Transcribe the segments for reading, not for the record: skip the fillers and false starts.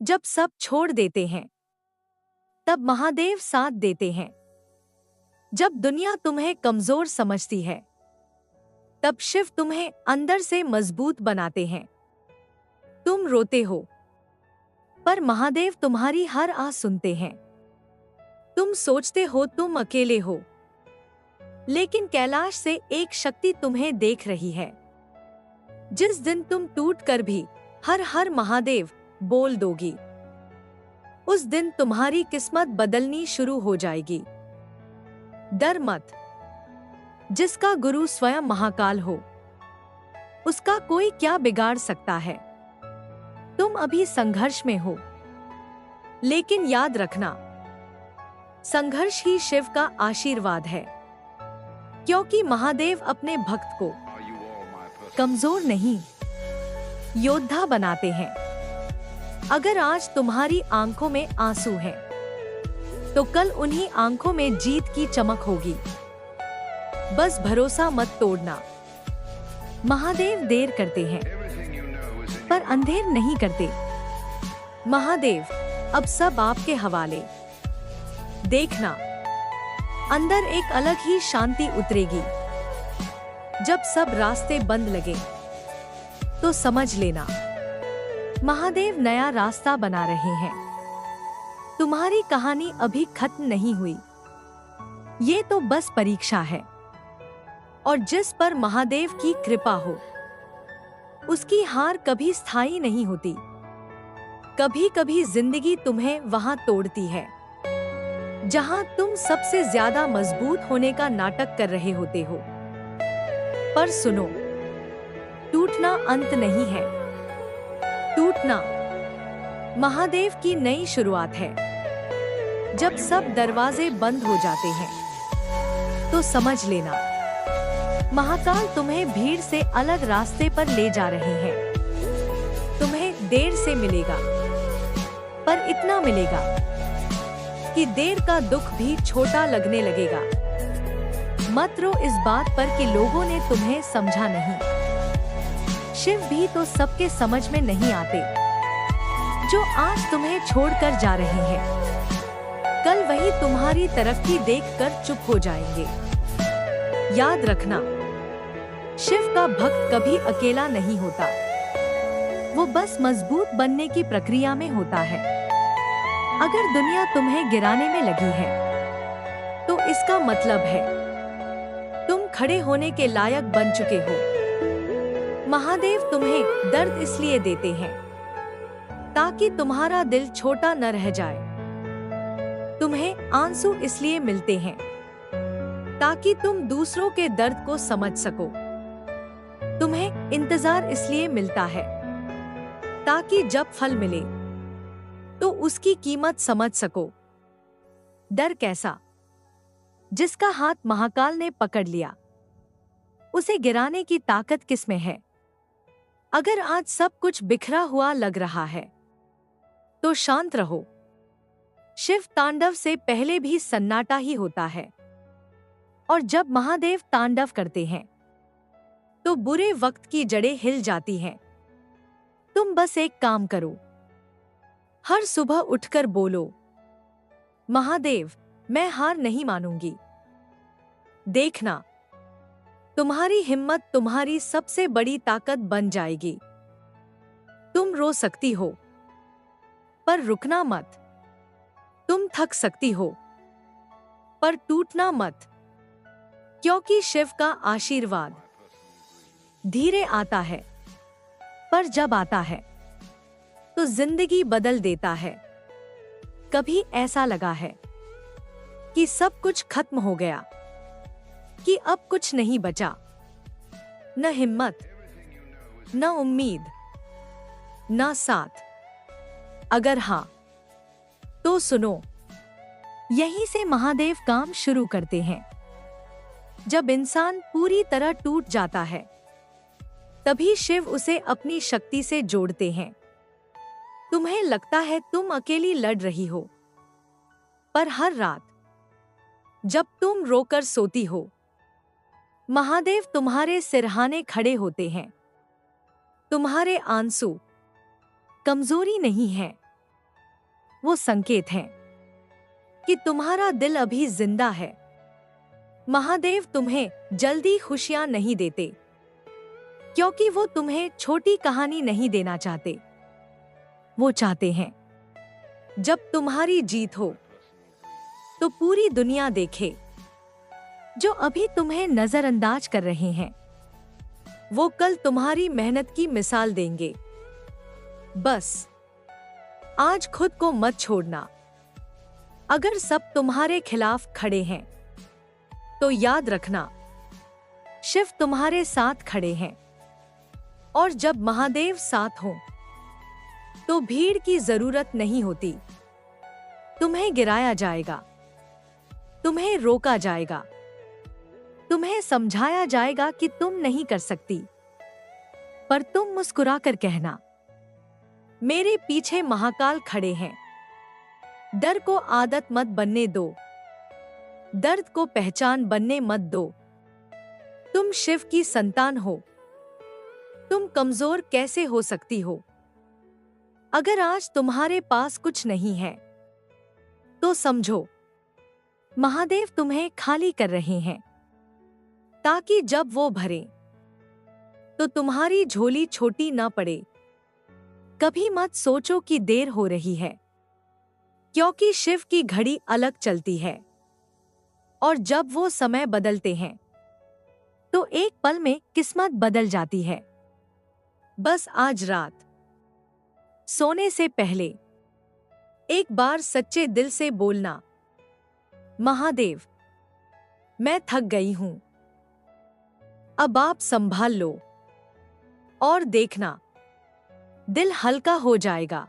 जब सब छोड़ देते हैं, तब महादेव साथ देते हैं। जब दुनिया तुम्हें कमजोर समझती है, तब शिव तुम्हें अंदर से मजबूत बनाते हैं। तुम रोते हो, पर महादेव तुम्हारी हर आह सुनते हैं। तुम सोचते हो तुम अकेले हो, लेकिन कैलाश से एक शक्ति तुम्हें देख रही है। जिस दिन तुम टूट कर भी हर हर महादेव बोल दोगी, उस दिन तुम्हारी किस्मत बदलनी शुरू हो जाएगी। डर मत, जिसका गुरु स्वयं महाकाल हो, उसका कोई क्या बिगाड़ सकता है। तुम अभी संघर्ष में हो, लेकिन याद रखना, संघर्ष ही शिव का आशीर्वाद है, क्योंकि महादेव अपने भक्त को कमजोर नहीं, योद्धा बनाते हैं। अगर आज तुम्हारी आंखों में आंसू हैं, तो कल उन्हीं आंखों में जीत की चमक होगी। बस भरोसा मत तोड़ना। महादेव देर करते हैं, पर अंधेर नहीं करते। महादेव अब सब आपके हवाले। देखना, अंदर एक अलग ही शांति उतरेगी। जब सब रास्ते बंद लगे, तो समझ लेना, महादेव नया रास्ता बना रहे हैं। तुम्हारी कहानी अभी खत्म नहीं हुई। ये तो बस परीक्षा है, और जिस पर महादेव की कृपा हो, उसकी हार कभी स्थायी नहीं होती। कभी कभी जिंदगी तुम्हें वहां तोड़ती है, जहां तुम सबसे ज्यादा मजबूत होने का नाटक कर रहे होते हो। पर सुनो, टूटना अंत नहीं है। टूटना महादेव की नई शुरुआत है। जब सब दरवाजे बंद हो जाते हैं, तो समझ लेना, महाकाल तुम्हें भीड़ से अलग रास्ते पर ले जा रहे हैं। तुम्हें देर से मिलेगा, पर इतना मिलेगा कि देर का दुख भी छोटा लगने लगेगा। मत रो इस बात पर कि लोगों ने तुम्हें समझा नहीं। शिव भी तो सबके समझ में नहीं आते। जो आज तुम्हें छोड़कर जा रहे हैं, कल वही तुम्हारी तरक्की देखकर चुप हो जाएंगे। याद रखना, शिव का भक्त कभी अकेला नहीं होता। वो बस मजबूत बनने की प्रक्रिया में होता है। अगर दुनिया तुम्हें गिराने में लगी है, तो इसका मतलब है तुम खड़े होने के लायक बन चुके हो। महादेव तुम्हें दर्द इसलिए देते हैं ताकि तुम्हारा दिल छोटा न रह जाए। तुम्हें आंसू इसलिए मिलते हैं ताकि तुम दूसरों के दर्द को समझ सको। तुम्हें इंतजार इसलिए मिलता है ताकि जब फल मिले तो उसकी कीमत समझ सको। डर कैसा? जिसका हाथ महाकाल ने पकड़ लिया, उसे गिराने की ताकत किसमें है? अगर आज सब कुछ बिखरा हुआ लग रहा है, तो शांत रहो। शिव तांडव से पहले भी सन्नाटा ही होता है, और जब महादेव तांडव करते हैं, तो बुरे वक्त की जड़ें हिल जाती हैं। तुम बस एक काम करो, हर सुबह उठकर बोलो, महादेव, मैं हार नहीं मानूंगी। देखना, तुम्हारी हिम्मत तुम्हारी सबसे बड़ी ताकत बन जाएगी। तुम रो सकती हो, पर रुकना मत। तुम थक सकती हो, पर टूटना मत, क्योंकि शिव का आशीर्वाद धीरे आता है, पर जब आता है तो जिंदगी बदल देता है। कभी ऐसा लगा है कि सब कुछ खत्म हो गया, कि अब कुछ नहीं बचा, न हिम्मत, न उम्मीद, न साथ? अगर हाँ, तो सुनो, यहीं से महादेव काम शुरू करते हैं। जब इंसान पूरी तरह टूट जाता है, तभी शिव उसे अपनी शक्ति से जोड़ते हैं। तुम्हें लगता है तुम अकेली लड़ रही हो, पर हर रात जब तुम रोकर सोती हो, महादेव तुम्हारे सिरहाने खड़े होते हैं। तुम्हारे आंसू कमजोरी नहीं है, वो संकेत हैं कि तुम्हारा दिल अभी जिंदा है। महादेव तुम्हें जल्दी खुशियां नहीं देते, क्योंकि वो तुम्हें छोटी कहानी नहीं देना चाहते। वो चाहते हैं जब तुम्हारी जीत हो तो पूरी दुनिया देखे। जो अभी तुम्हें नजरअंदाज कर रहे हैं वो कल तुम्हारी मेहनत की मिसाल देंगे। बस आज खुद को मत छोड़ना। अगर सब तुम्हारे खिलाफ खड़े हैं तो याद रखना शिव तुम्हारे साथ खड़े हैं। और जब महादेव साथ हो तो भीड़ की जरूरत नहीं होती। तुम्हें गिराया जाएगा, तुम्हें रोका जाएगा, तुम्हें समझाया जाएगा कि तुम नहीं कर सकती, पर तुम मुस्कुराकर कहना, मेरे पीछे महाकाल खड़े हैं। डर को आदत मत बनने दो, दर्द को पहचान बनने मत दो। तुम शिव की संतान हो, तुम कमजोर कैसे हो सकती हो? अगर आज तुम्हारे पास कुछ नहीं है तो समझो महादेव तुम्हें खाली कर रहे हैं, ताकि जब वो भरे तो तुम्हारी झोली छोटी ना पड़े। कभी मत सोचो कि देर हो रही है, क्योंकि शिव की घड़ी अलग चलती है। और जब वो समय बदलते हैं तो एक पल में किस्मत बदल जाती है। बस आज रात सोने से पहले एक बार सच्चे दिल से बोलना, महादेव मैं थक गई हूं, अब आप संभाल लो। और देखना दिल हल्का हो जाएगा,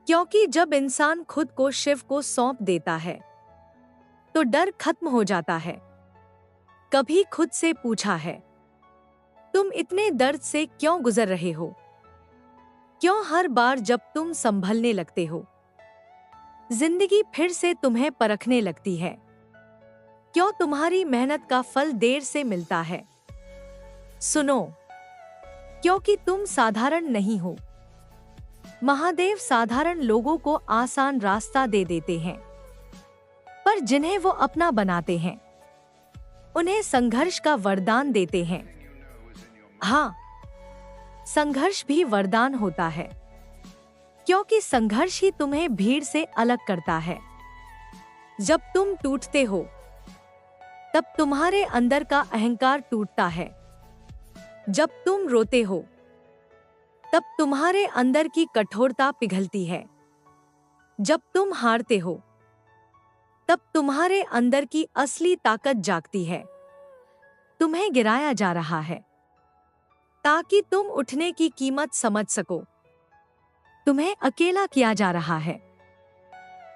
क्योंकि जब इंसान खुद को शिव को सौंप देता है तो डर खत्म हो जाता है। कभी खुद से पूछा है, तुम इतने दर्द से क्यों गुजर रहे हो? क्यों हर बार जब तुम संभलने लगते हो जिंदगी फिर से तुम्हें परखने लगती है? क्यों तुम्हारी मेहनत का फल देर से मिलता है? सुनो, क्योंकि तुम साधारण नहीं हो। महादेव साधारण लोगों को आसान रास्ता दे देते हैं, पर जिन्हें वो अपना बनाते हैं उन्हें संघर्ष का वरदान देते हैं। हाँ, संघर्ष भी वरदान होता है, क्योंकि संघर्ष ही तुम्हें भीड़ से अलग करता है। जब तुम टूटते हो तब तुम्हारे अंदर का अहंकार टूटता है। जब तुम रोते हो तब तुम्हारे अंदर की कठोरता पिघलती है। जब तुम हारते हो तब तुम्हारे अंदर की असली ताकत जागती है। तुम्हें गिराया जा रहा है ताकि तुम उठने की कीमत समझ सको। तुम्हें अकेला किया जा रहा है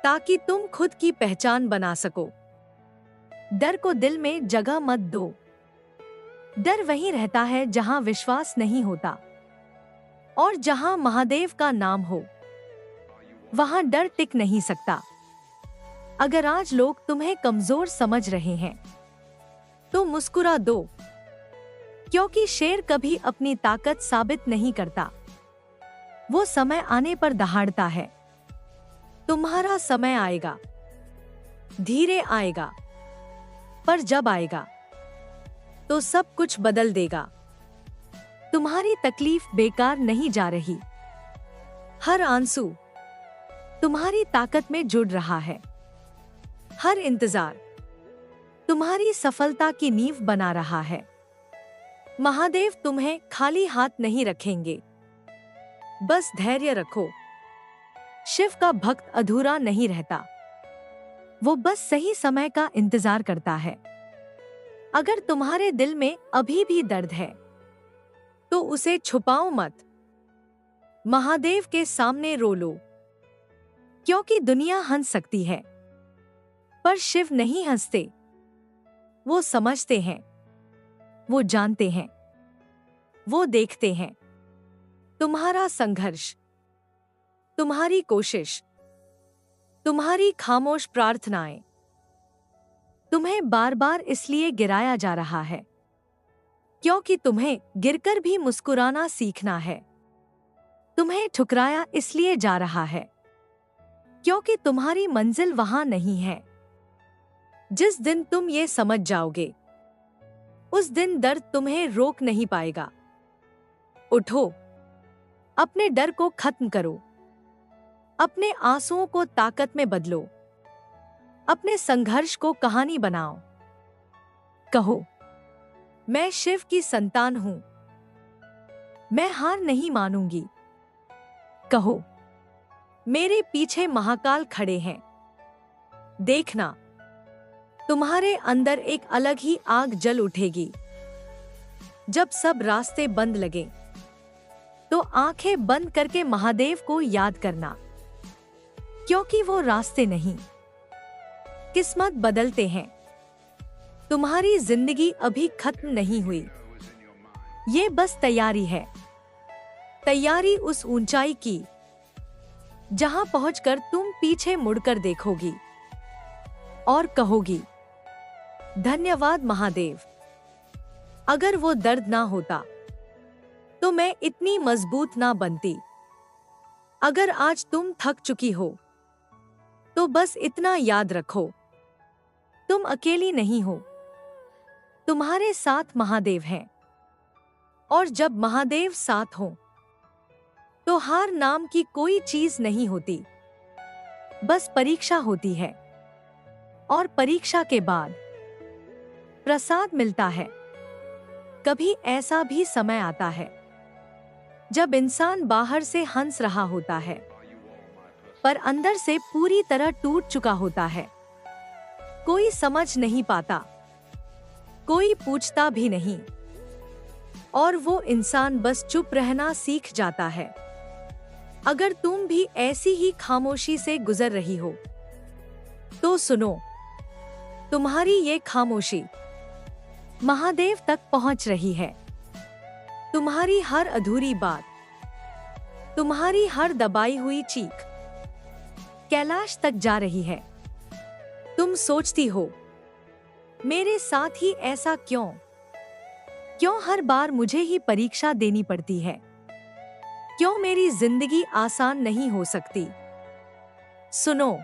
ताकि तुम खुद की पहचान बना सको। डर को दिल में जगह मत दो। डर वहीं रहता है जहां विश्वास नहीं होता, और जहां महादेव का नाम हो वहां डर टिक नहीं सकता। अगर आज लोग तुम्हें कमजोर समझ रहे हैं तो मुस्कुरा दो, क्योंकि शेर कभी अपनी ताकत साबित नहीं करता, वो समय आने पर दहाड़ता है। तुम्हारा समय आएगा, धीरे आएगा, पर जब आएगा तो सब कुछ बदल देगा। तुम्हारी तकलीफ बेकार नहीं जा रही। हर आंसू तुम्हारी ताकत में जुड़ रहा है। हर इंतजार तुम्हारी सफलता की नींव बना रहा है। महादेव तुम्हें खाली हाथ नहीं रखेंगे। बस धैर्य रखो। शिव का भक्त अधूरा नहीं रहता, वो बस सही समय का इंतजार करता है। अगर तुम्हारे दिल में अभी भी दर्द है तो उसे छुपाओ मत। महादेव के सामने रो लो, क्योंकि दुनिया हंस सकती है पर शिव नहीं हंसते। वो समझते हैं, वो जानते हैं, वो देखते हैं। तुम्हारा संघर्ष, तुम्हारी कोशिश, तुम्हारी खामोश प्रार्थनाएं, तुम्हें बार बार इसलिए गिराया जा रहा है क्योंकि तुम्हें गिरकर भी मुस्कुराना सीखना है। तुम्हें ठुकराया इसलिए जा रहा है क्योंकि तुम्हारी मंजिल वहां नहीं है। जिस दिन तुम ये समझ जाओगे, उस दिन दर्द तुम्हें रोक नहीं पाएगा। उठो, अपने डर को खत्म करो, अपने आंसुओं को ताकत में बदलो, अपने संघर्ष को कहानी बनाओ। कहो, मैं शिव की संतान हूं, मैं हार नहीं मानूंगी। कहो, मेरे पीछे महाकाल खड़े हैं। देखना, तुम्हारे अंदर एक अलग ही आग जल उठेगी। जब सब रास्ते बंद लगे, तो आंखें बंद करके महादेव को याद करना, क्योंकि वो रास्ते नहीं, किस्मत बदलते हैं। तुम्हारी जिंदगी अभी खत्म नहीं हुई, ये बस तैयारी है। तैयारी उस ऊंचाई की जहां पहुंचकर तुम पीछे मुड़कर देखोगी और कहोगी, धन्यवाद महादेव। अगर वो दर्द ना होता तो मैं इतनी मजबूत ना बनती। अगर आज तुम थक चुकी हो तो बस इतना याद रखो, तुम अकेली नहीं हो, तुम्हारे साथ महादेव हैं। और जब महादेव साथ हो तो हार नाम की कोई चीज नहीं होती, बस परीक्षा होती है। और परीक्षा के बाद प्रसाद मिलता है। कभी ऐसा भी समय आता है जब इंसान बाहर से हंस रहा होता है, पर अंदर से पूरी तरह टूट चुका होता है। कोई समझ नहीं पाता, कोई पूछता भी नहीं, और वो इंसान बस चुप रहना सीख जाता है। अगर तुम भी ऐसी ही खामोशी से गुजर रही हो तो सुनो, तुम्हारी ये खामोशी महादेव तक पहुंच रही है। तुम्हारी हर अधूरी बात, तुम्हारी हर दबाई हुई चीख कैलाश तक जा रही है। तुम सोचती हो, मेरे साथ ही ऐसा क्यों? क्यों हर बार मुझे ही परीक्षा देनी पड़ती है? क्यों मेरी जिंदगी आसान नहीं हो सकती? सुनो,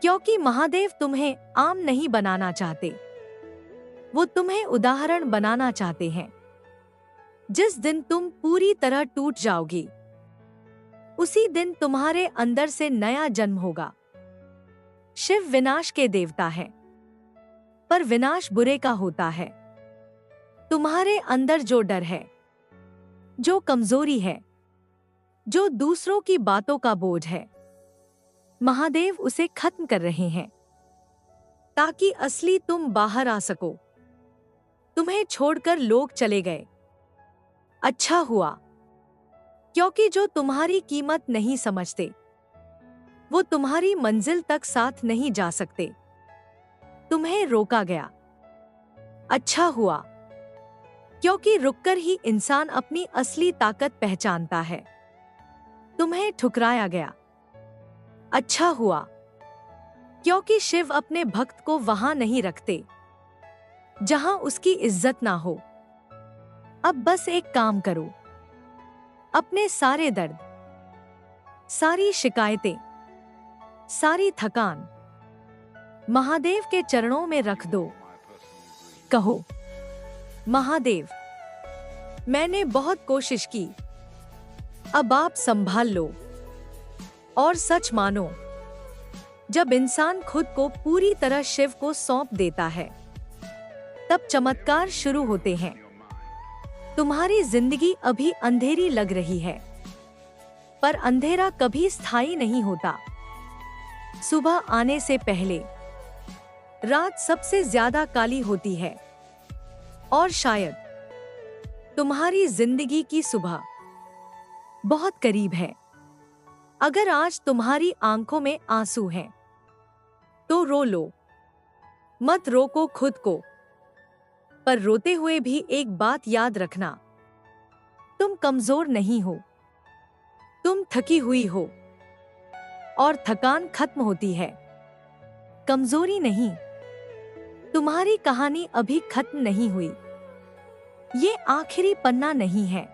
क्योंकि महादेव तुम्हें आम नहीं बनाना चाहते, वो तुम्हें उदाहरण बनाना चाहते हैं। जिस दिन तुम पूरी तरह टूट जाओगी, उसी दिन तुम्हारे अंदर से नया जन्म होगा। शिव विनाश के देवता है, पर विनाश बुरे का होता है। तुम्हारे अंदर जो डर है, जो कमजोरी है, जो दूसरों की बातों का बोझ है, महादेव उसे खत्म कर रहे हैं, ताकि असली तुम बाहर आ सको। तुम्हें छोड़कर लोग चले गए, अच्छा हुआ, क्योंकि जो तुम्हारी कीमत नहीं समझते, वो तुम्हारी मंजिल तक साथ नहीं जा सकते। तुम्हें रोका गया, अच्छा हुआ, क्योंकि रुककर ही इंसान अपनी असली ताकत पहचानता है। तुम्हें ठुकराया गया, अच्छा हुआ, क्योंकि शिव अपने भक्त को वहां नहीं रखते जहां उसकी इज्जत ना हो। अब बस एक काम करो, अपने सारे दर्द, सारी शिकायतें, सारी थकान महादेव के चरणों में रख दो। कहो, महादेव, मैंने बहुत कोशिश की, अब आप संभाल लो। और सच मानो, जब इंसान खुद को पूरी तरह शिव को सौंप देता है, तब चमत्कार शुरू होते हैं। तुम्हारी जिंदगी अभी अंधेरी लग रही है, पर अंधेरा कभी स्थायी नहीं होता। सुबह आने से पहले रात सबसे ज्यादा काली होती है, और शायद तुम्हारी जिंदगी की सुबह बहुत करीब है। अगर आज तुम्हारी आंखों में आंसू हैं, तो रो लो, मत रोको खुद को। पर रोते हुए भी एक बात याद रखना, तुम कमजोर नहीं हो, तुम थकी हुई हो, और थकान खत्म होती है, कमजोरी नहीं। तुम्हारी कहानी अभी खत्म नहीं हुई, ये आखिरी पन्ना नहीं है,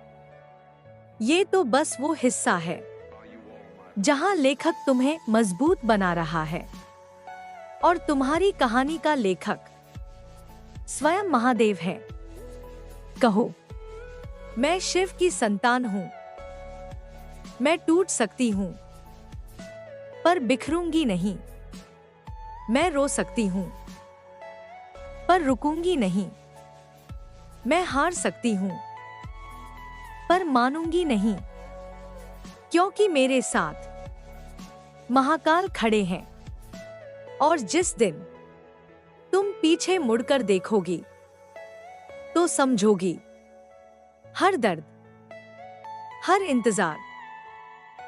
ये तो बस वो हिस्सा है जहां लेखक तुम्हें मजबूत बना रहा है और तुम्हारी कहानी का लेखक स्वयं महादेव है। कहो, मैं शिव की संतान हूं। मैं टूट सकती हूं, पर बिखरूंगी नहीं। मैं रो सकती हूं, पर रुकूंगी नहीं। मैं हार सकती हूं, पर मानूंगी नहीं, क्योंकि मेरे साथ महाकाल खड़े हैं। और जिस दिन तुम पीछे मुड़कर देखोगी तो समझोगी, हर दर्द, हर इंतजार,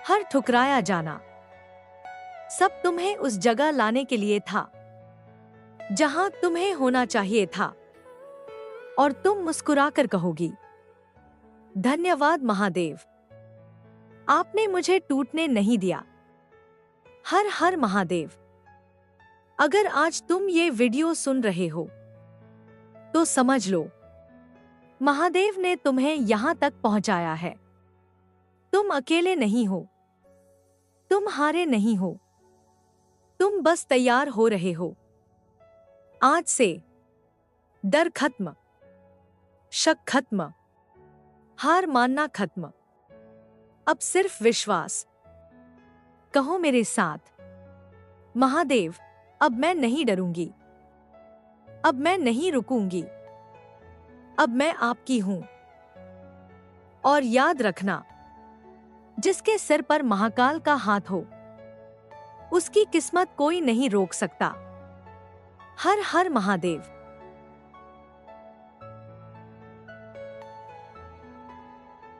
हर ठुकराया जाना सब तुम्हें उस जगह लाने के लिए था जहां तुम्हें होना चाहिए था। और तुम मुस्कुराकर कहोगी, धन्यवाद महादेव, आपने मुझे टूटने नहीं दिया। हर हर महादेव। अगर आज तुम ये वीडियो सुन रहे हो तो समझ लो, महादेव ने तुम्हें यहां तक पहुंचाया है। तुम अकेले नहीं हो, तुम हारे नहीं हो, तुम बस तैयार हो रहे हो। आज से डर खत्म, शक खत्म, हार मानना खत्म। अब सिर्फ विश्वास। कहो मेरे साथ, महादेव, अब मैं नहीं डरूंगी, अब मैं नहीं रुकूंगी, अब मैं आपकी हूं। और याद रखना, जिसके सिर पर महाकाल का हाथ हो, उसकी किस्मत कोई नहीं रोक सकता। हर हर महादेव।